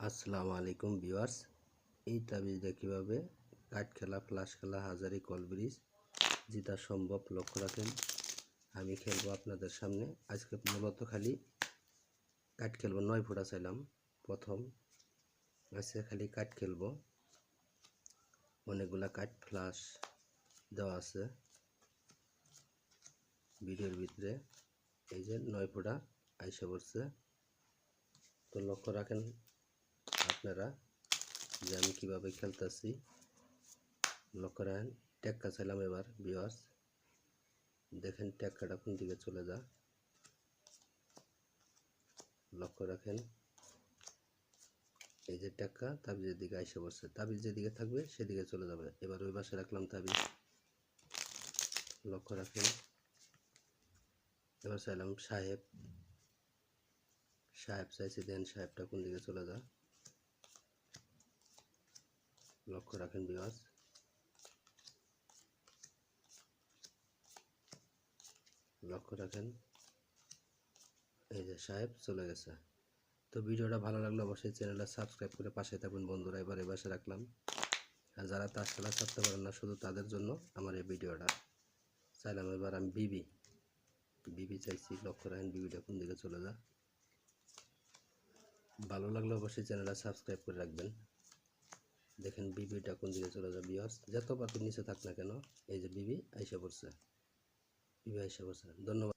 আসসালামু আলাইকুম ভিউয়ার্স। এই তাবিজটা কীভাবে কাঠ খেলা, ফ্লাশ খেলা, হাজারি, কল ব্রিজ জিতা সম্ভব লক্ষ্য রাখেন। আমি খেলবো আপনাদের সামনে। আজকে মূলত খালি কাঠ খেলবো। 9 ফুটা চাইলাম প্রথম। আজকে খালি কাঠ খেলবো। অনেকগুলা কাঠ ফ্লাশ দেওয়া আছে ভিডিওর ভিতরে। এই যে 9 ফুটা আইসা পড়ছে। তো লক্ষ্য রাখেন আপনারা যে আমি কীভাবে খেলতেছি। লক্ষ্য রাখেন। টেক্কা চাইলাম এবার ভিউয়ার্স, দেখেন টেক্কাটা কোন দিকে চলে যায়। লক্ষ্য রাখেন, এই যে টেক্কা তাবিজের দিকে আইসা পড়ছে। তাবিজ যেদিকে থাকবে সেদিকে চলে যাবে। এবার ওই পাশে রাখলাম তাবিজ। লক্ষ্য রাখেন, এবার চাইলাম সাহেব। সাহেব চাইছি, দেন সাহেবটা কোন দিকে চলে যায়। লক্ষ্য রাখেন ভিউয়ার্স, লক্ষ্য রাখেন, এই যে সাহেব চলে গেছে। তো ভিডিওটা ভালো লাগলে অবশ্যই চ্যানেলটা সাবস্ক্রাইব করে পাশে থাকবেন বন্ধুরা। এবার এ পাশে রাখলাম। আর যারা তাস খেলা ছাড়তে পারেন না, শুধু তাদের জন্য আমার এই ভিডিওটা। চাইলাম এবার আমি বিবি চাইছি। লক্ষ্য রাখেন বিবিটা কোন দিকে চলে যায়। ভালো লাগলে অবশ্যই চ্যানেলটা সাবস্ক্রাইব করে রাখবেন। দেখেন বিবিটা কোন দিকে চলে যায় ভিউয়ার্স। যত পাতি নিচে থাক না কেন, এই যে বিবি আইসা পড়ছে। বিবি আইসা পড়ছে। ধন্যবাদ।